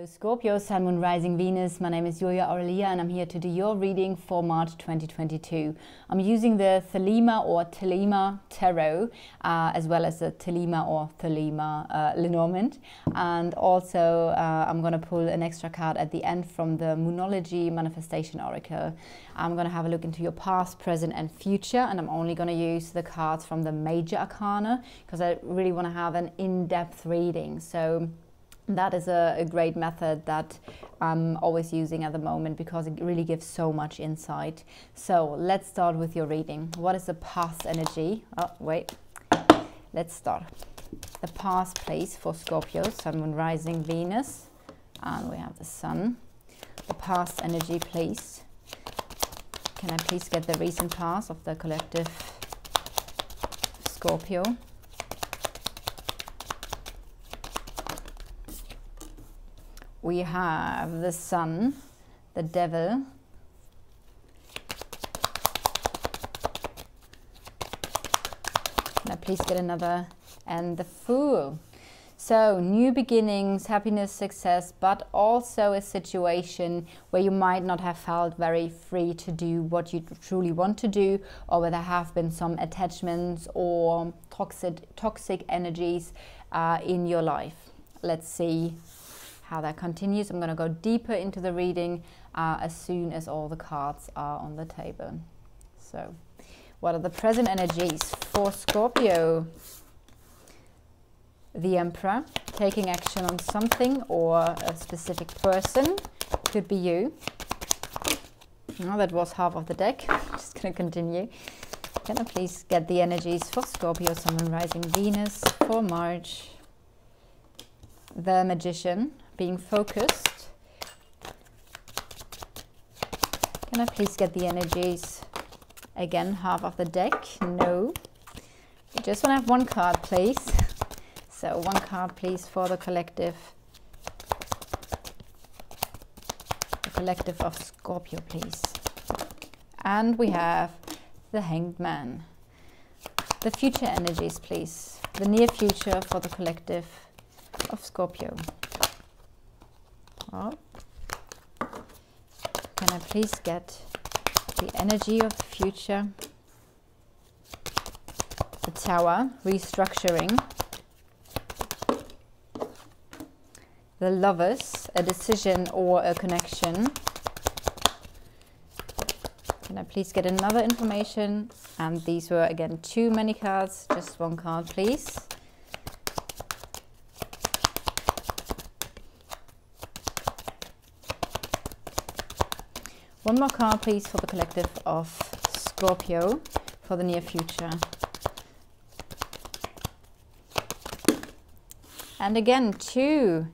Hello Scorpio, Sun, Moon, Rising, Venus. My name is Julia Aurelia and I'm here to do your reading for March 2022. I'm using the Thelema or Thelema Tarot, as well as the Thelema or Thelema Lenormand. And also I'm going to pull an extra card at the end from the Monologe Manifestation Oracle. I'm going to have a look into your past, present and future, and I'm only going to use the cards from the Major Arcana because I really want to have an in-depth reading. So that is a great method that I'm always using at the moment because it really gives so much insight. So let's start with your reading. What is the past energy? Oh, wait. Let's start. The past place for Scorpio, Sun, Moon, Rising, Venus. And we have the Sun. The past energy, please. Can I please get the recent past of the collective Scorpio? We have the Sun, the Devil, now please get another, and the Fool. So new beginnings, happiness, success, but also a situation where you might not have felt very free to do what you truly want to do, or where there have been some attachments or toxic energies in your life. Let's see how that continues. I'm going to go deeper into the reading as soon as all the cards are on the table. So, what are the present energies for Scorpio? The Emperor, taking action on something or a specific person. Could be you. Oh, that was half of the deck. Just going to continue. Can I please get the energies for Scorpio, Sun, Moon, Rising, Venus for March? The Magician, being focused. Can I please get the energies? Again, half of the deck. No. I just want to have one card, please. So one card, please, for the collective. The collective of Scorpio, please. And we have the Hanged Man. The future energies, please. The near future for the collective of Scorpio. Oh. Can I please get the energy of the future? The Tower, restructuring. The Lovers, a decision or a connection. Can I please get another information? And these were again too many cards, just one card please. One more card, please, for the collective of Scorpio for the near future. And again, two.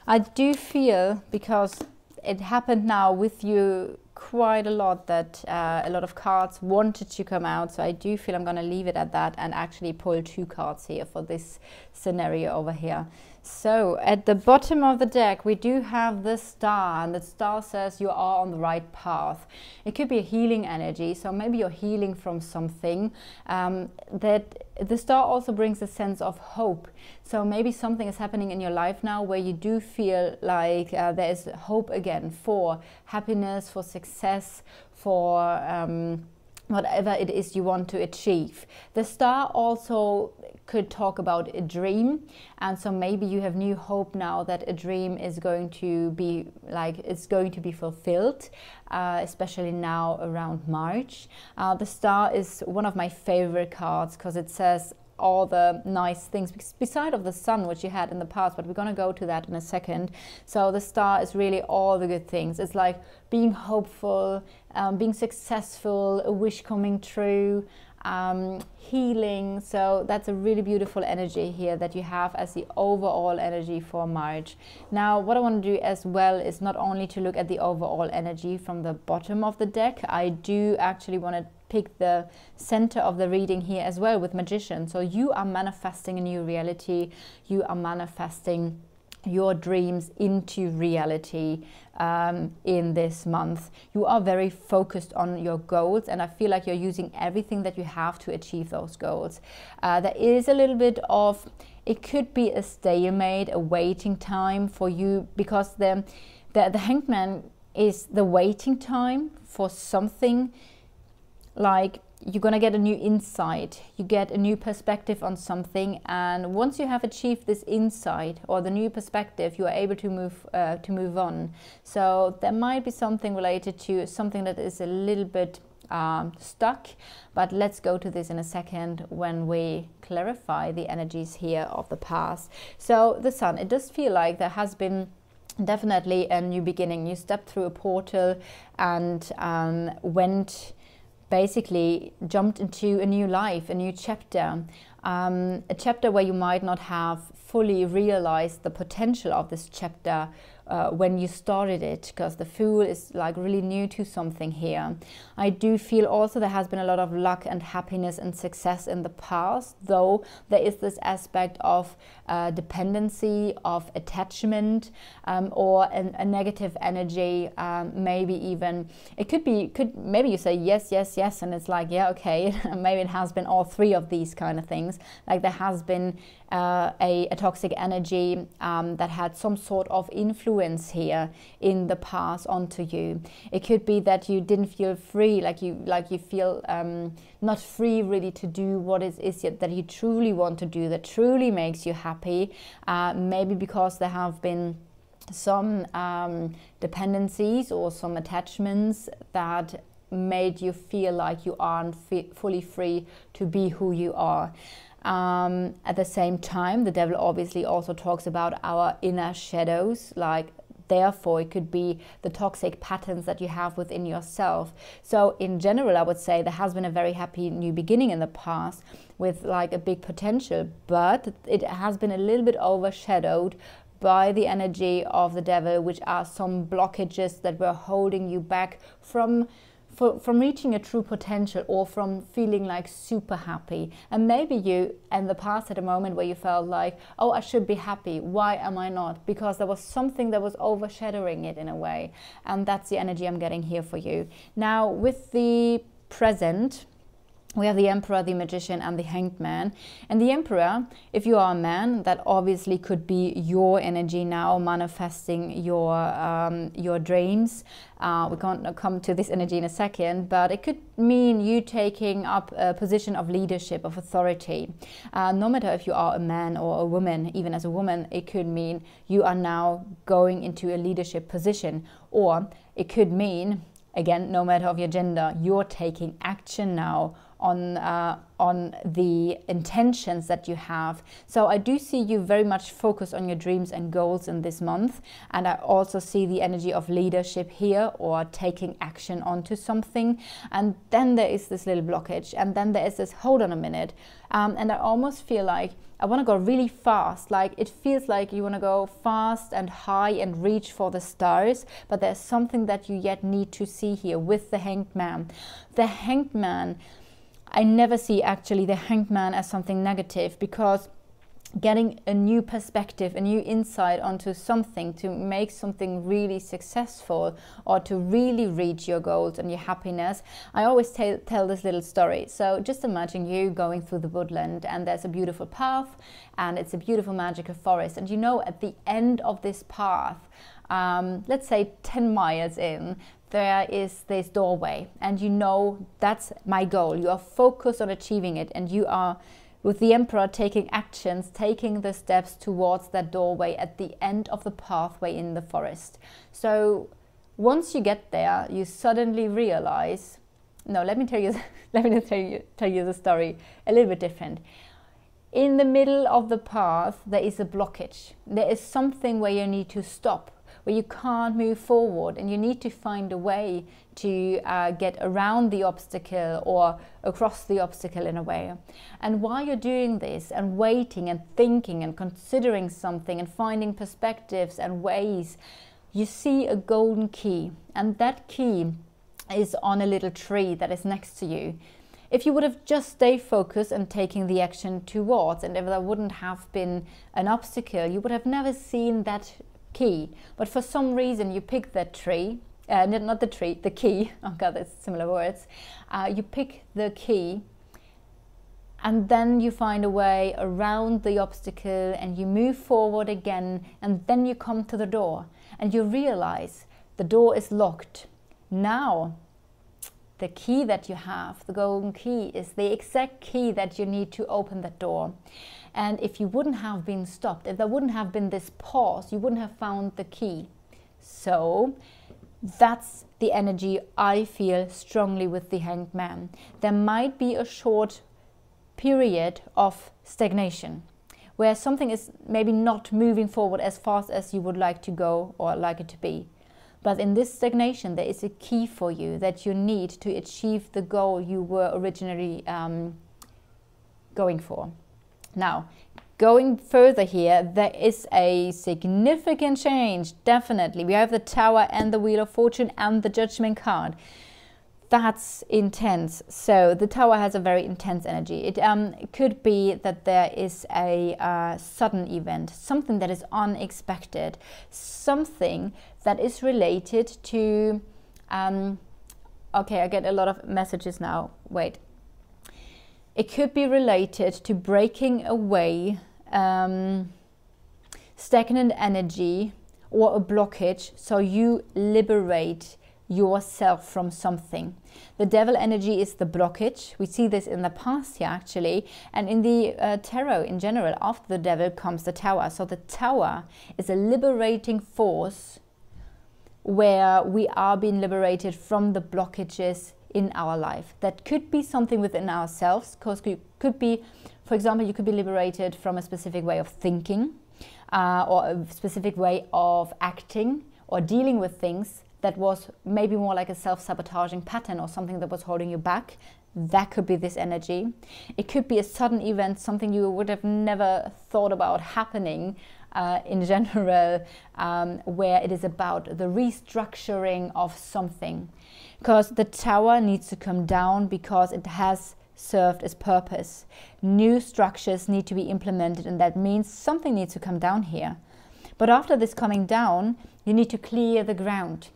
I do feel, because it happened now with you quite a lot, that a lot of cards wanted to come out. So I do feel I'm going to leave it at that and actually pull two cards here for this scenario over here. So at the bottom of the deck, we do have the Star, and the Star says you are on the right path. It could be a healing energy, so maybe you're healing from something. That the Star also brings a sense of hope. So maybe something is happening in your life now where you do feel like there is hope again for happiness, for success, for whatever it is you want to achieve. The Star also could talk about a dream, and so maybe you have new hope now that a dream is going to be fulfilled, especially now around March. The Star is one of my favorite cards because it says all the nice things beside of the Sun, which you had in the past, but we're going to go to that in a second. So the Star is really all the good things. It's like being hopeful, being successful, a wish coming true, healing. So that's a really beautiful energy here that you have as the overall energy for March. Now what I want to do as well is not only to look at the overall energy from the bottom of the deck, I do actually want to pick the center of the reading here as well with Magician. So you are manifesting a new reality, you are manifesting your dreams into reality in this month. You are very focused on your goals, and I feel like you're using everything that you have to achieve those goals. There is a little bit of, it could be a stalemate, a waiting time for you, because the Hanged Man is the waiting time for something. Like, you're going to get a new insight, you get a new perspective on something, and once you have achieved this insight or the new perspective, you are able to move on. So there might be something related to something that is a little bit stuck, but let's go to this in a second when we clarify the energies here of the past. So the Sun, it does feel like there has been definitely a new beginning. You stepped through a portal and basically jumped into a new life, a new chapter, a chapter where you might not have fully realized the potential of this chapter when you started it, because the Fool is like really new to something here. I do feel also there has been a lot of luck and happiness and success in the past, though there is this aspect of dependency, of attachment, or a negative energy. Maybe even it maybe you say yes, yes, yes, and it's like, yeah, okay, maybe it has been all three of these kind of things. Like there has been a toxic energy that had some sort of influence here in the past onto you. It could be that you didn't feel free, like you feel not free really to do what it is that you truly want to do, that truly makes you happy. Maybe because there have been some dependencies or some attachments that made you feel like you aren't fully free to be who you are. At the same time, the Devil obviously also talks about our inner shadows, like therefore it could be the toxic patterns that you have within yourself. So in general, I would say there has been a very happy new beginning in the past with like a big potential, but it has been a little bit overshadowed by the energy of the Devil, which are some blockages that were holding you back from reaching a true potential, or from feeling like super happy. And maybe you in the past had a moment where you felt like, oh, I should be happy, why am I not? Because there was something that was overshadowing it in a way. And that's the energy I'm getting here for you. Now with the present, we have the Emperor, the Magician, and the Hanged Man. And the Emperor, if you are a man, that obviously could be your energy now, manifesting your dreams. We're going to come to this energy in a second, but it could mean you taking up a position of leadership, of authority. No matter if you are a man or a woman, even as a woman, it could mean you are now going into a leadership position. Or it could mean, again, no matter of your gender, you're taking action now on the intentions that you have. So I do see you very much focus on your dreams and goals in this month, and I also see the energy of leadership here, or taking action onto something. And then there is this little blockage, and then there is this, hold on a minute, and I almost feel like I want to go really fast. Like it feels like you want to go fast and high and reach for the stars, but there's something that you yet need to see here with the Hanged Man. The Hanged Man, I never see actually the Hanged Man as something negative, because getting a new perspective, a new insight onto something to make something really successful, or to really reach your goals and your happiness. I always tell this little story. So just imagine you going through the woodland, and there's a beautiful path, and it's a beautiful magical forest. And you know, at the end of this path, let's say 10 miles in, there is this doorway, and you know, that's my goal. You are focused on achieving it, and you are, with the Emperor, taking actions, taking the steps towards that doorway at the end of the pathway in the forest. So once you get there, you suddenly realize, no, let me tell you the story a little bit different. In the middle of the path, there is a blockage. There is something where you need to stop, where you can't move forward, and you need to find a way to get around the obstacle or across the obstacle in a way. And while you're doing this and waiting and thinking and considering something and finding perspectives and ways, you see a golden key, and that key is on a little tree that is next to you. if you would have just stayed focused and taking the action towards, and if there wouldn't have been an obstacle, you would have never seen that key. But for some reason you pick that tree, not the tree, the key. Oh God, that's similar words. You pick the key, and then you find a way around the obstacle and you move forward again, and then you come to the door and you realize the door is locked. Now, the key that you have, the golden key, is the exact key that you need to open that door. And if you wouldn't have been stopped, if there wouldn't have been this pause, you wouldn't have found the key. So that's the energy I feel strongly with the Hanged Man. There might be a short period of stagnation where something is maybe not moving forward as fast as you would like to go or like it to be. But in this stagnation, there is a key for you that you need to achieve the goal you were originally going for. Now, going further here, there is a significant change, definitely. We have the Tower and the Wheel of Fortune and the Judgment card. That's intense. So the Tower has a very intense energy. It could be that there is a sudden event, something that is unexpected, something that is related to, okay, I get a lot of messages now, wait. It could be related to breaking away stagnant energy or a blockage, so you liberate yourself from something. The Devil energy is the blockage. We see this in the past here actually, and in the tarot in general, after the Devil comes the Tower. So the Tower is a liberating force where we are being liberated from the blockages in our life. That could be something within ourselves, because it could be, for example, you could be liberated from a specific way of thinking or a specific way of acting or dealing with things that was maybe more like a self-sabotaging pattern or something that was holding you back. That could be this energy. It could be a sudden event, something you would have never thought about happening in general, where it is about the restructuring of something. Because the Tower needs to come down because it has served its purpose. New structures need to be implemented, and that means something needs to come down here. But after this coming down, you need to clear the ground.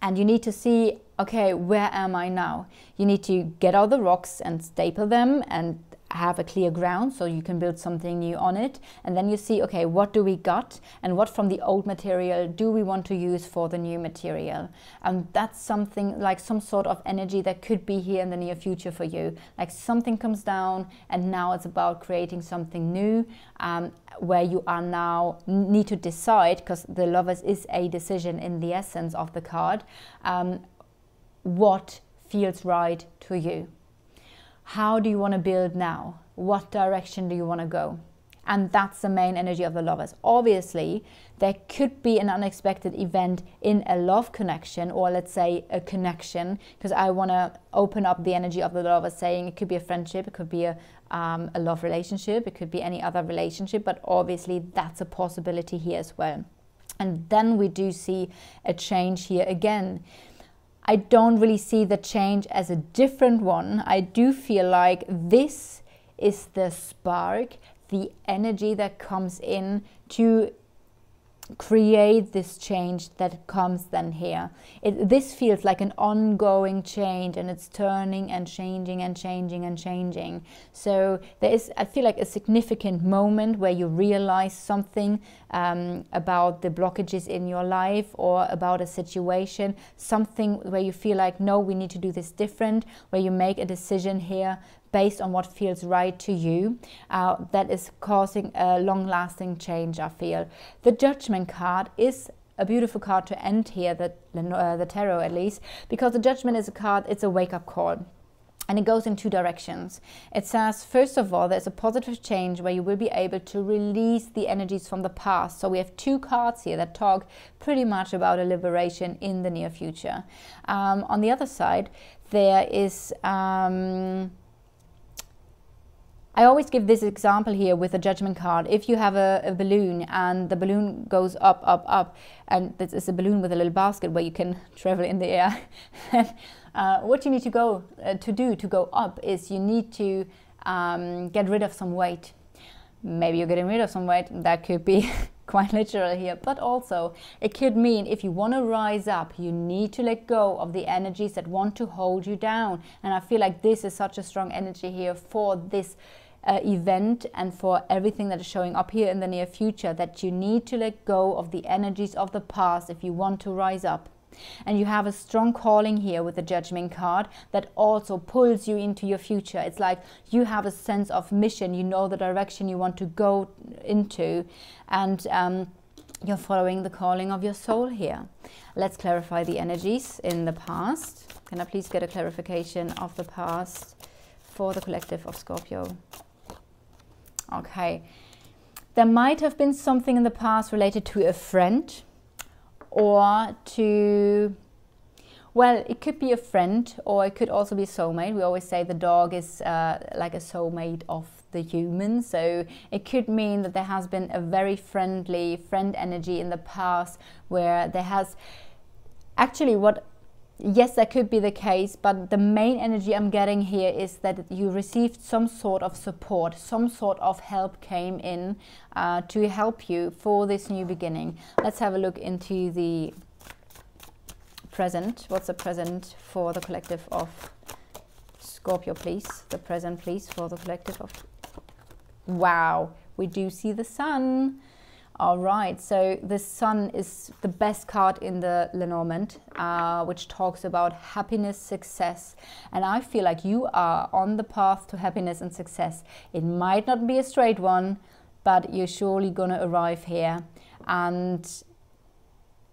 And you need to see, okay, where am I now? You need to get all the rocks and staple them and have a clear ground so you can build something new on it. And then you see, okay, what do we got? And what from the old material do we want to use for the new material? And that's something like some sort of energy that could be here in the near future for you. Like something comes down and now it's about creating something new, where you are now need to decide, because the Lovers is a decision in the essence of the card, what feels right to you. How do you want to build now? What direction do you want to go? And that's the main energy of the Lovers. Obviously, there could be an unexpected event in a love connection, or let's say a connection, because I want to open up the energy of the Lovers, saying it could be a friendship, it could be a love relationship, it could be any other relationship, but obviously that's a possibility here as well. And then we do see a change here again. I don't really see the change as a different one. I do feel like this is the spark, the energy that comes in to create this change that comes then here. This feels like an ongoing change, and it's turning and changing and changing and changing. So there is, I feel like, a significant moment where you realize something about the blockages in your life, or about a situation, something where you feel like, no, we need to do this different, where you make a decision here based on what feels right to you, that is causing a long-lasting change, I feel. The Judgment card is a beautiful card to end here, the tarot at least, because the Judgment is a card, it's a wake-up call. And it goes in two directions. It says, first of all, there's a positive change where you will be able to release the energies from the past. So we have two cards here that talk pretty much about a liberation in the near future. On the other side, there is I always give this example here with the Judgment card. If you have a balloon and the balloon goes up, up, up, and this is a balloon with a little basket where you can travel in the air, what you need to go up is you need to get rid of some weight. Maybe you're getting rid of some weight. That could be quite literal here, but also it could mean if you want to rise up, you need to let go of the energies that want to hold you down. And I feel like this is such a strong energy here for this event and for everything that is showing up here in the near future, that you need to let go of the energies of the past if you want to rise up. And you have a strong calling here with the Judgment card that also pulls you into your future. It's like you have a sense of mission, you know the direction you want to go into, and you're following the calling of your soul here. Let's clarify the energies in the past. Can I please get a clarification of the past for the collective of Scorpio? Okay, there might have been something in the past related to a friend, or to, well, it could be a friend, or it could also be a soulmate. We always say the dog is like a soulmate of the human, so it could mean that there has been a very friendly friend energy in the past, where there has actually yes, that could be the case, but the main energy I'm getting here is that you received some sort of support, some sort of help came in to help you for this new beginning. Let's have a look into the present. What's the present for the collective of Scorpio, please? The present, please, for the collective of... Wow, we do see the sun. All right, so the sun is the best card in the Lenormand, which talks about happiness, success. And I feel like you are on the path to happiness and success. It might not be a straight one, but you're surely going to arrive here. And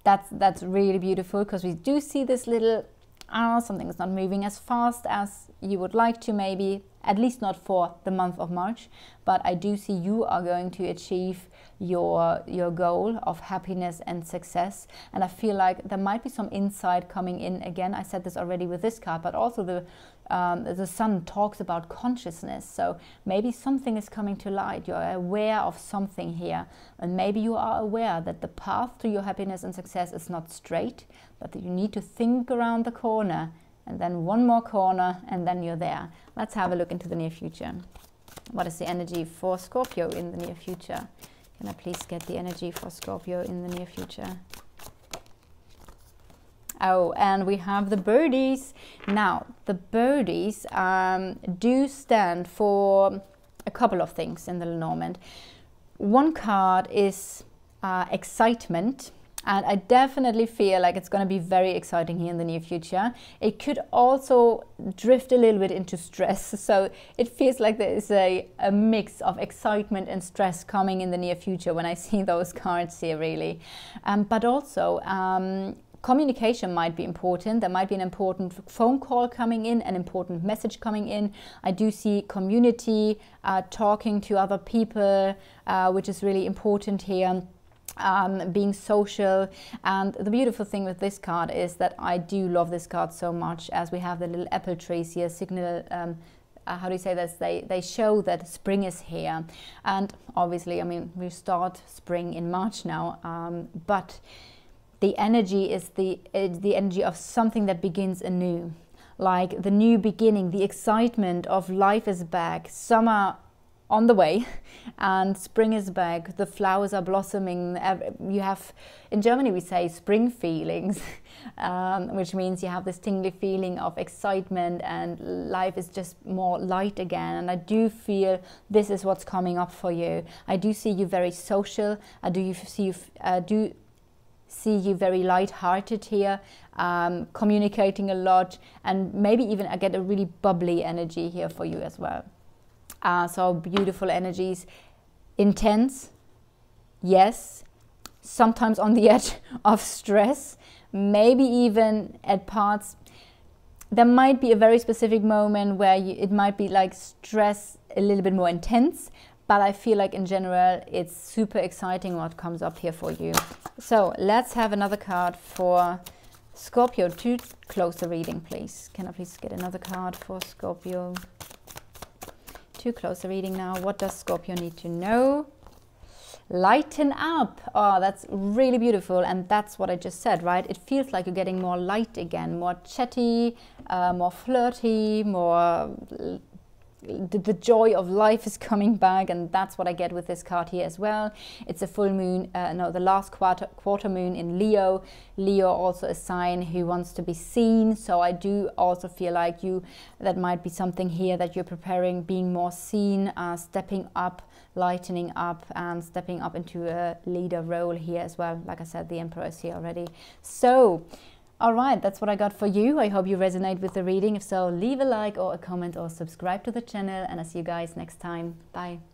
that's really beautiful, because we do see this little, something's not moving as fast as you would like to, maybe, at least not for the month of March. But I do see you are going to achieve your goal of happiness and success. And I feel like there might be some insight coming in again. I said this already with this card, but also the sun talks about consciousness. So maybe something is coming to light. You're aware of something here, and maybe you are aware that the path to your happiness and success is not straight, but that you need to think around the corner, and then one more corner, and then you're there. Let's have a look into the near future. What is the energy for Scorpio in the near future? Can I please get the energy for Scorpio in the near future? Oh, and we have the birdies. Now, the birdies do stand for a couple of things in the Lenormand. One card is excitement. And I definitely feel like it's going to be very exciting here in the near future. It could also drift a little bit into stress. So it feels like there is a mix of excitement and stress coming in the near future when I see those cards here, really. But also, communication might be important. There might be an important phone call coming in, an important message coming in. I do see community, talking to other people, which is really important here. Being social. And the beautiful thing with this card is that I do love this card so much, as we have the little apple trees here, signal, how do you say this? They show that spring is here. And obviously, I mean, we start spring in March now, but the energy is the energy of something that begins anew, like the new beginning, the excitement of life is back, summer on the way, and spring is back, the flowers are blossoming. You have, in Germany we say spring feelings, which means you have this tingly feeling of excitement, and life is just more light again. And I do feel this is what's coming up for you. I do see you very social. I do see you very light-hearted here, communicating a lot, and maybe even I get a really bubbly energy here for you as well. So beautiful energies, intense, yes, sometimes on the edge of stress, maybe even at parts. There might be a very specific moment where it might be like stress a little bit more intense, but I feel like in general it's super exciting what comes up here for you. So let's have another card for Scorpio to close the reading, please. Can I please get another card for Scorpio to close the reading now. What does Scorpio need to know? Lighten up. Oh, that's really beautiful. And that's what I just said, right? It feels like you're getting more light again, more chatty, more flirty, more... The joy of life is coming back, and that's what I get with this card here as well. It's a full moon, no, the last quarter moon in Leo. Leo also a sign who wants to be seen, so I do also feel like that might be something here that you're preparing, being more seen, stepping up, lightening up, and stepping up into a leader role here as well. Like I said, the Emperor is here already. So all right, that's what I got for you. I hope you resonate with the reading. If so, leave a like or a comment or subscribe to the channel, and I'll see you guys next time. Bye.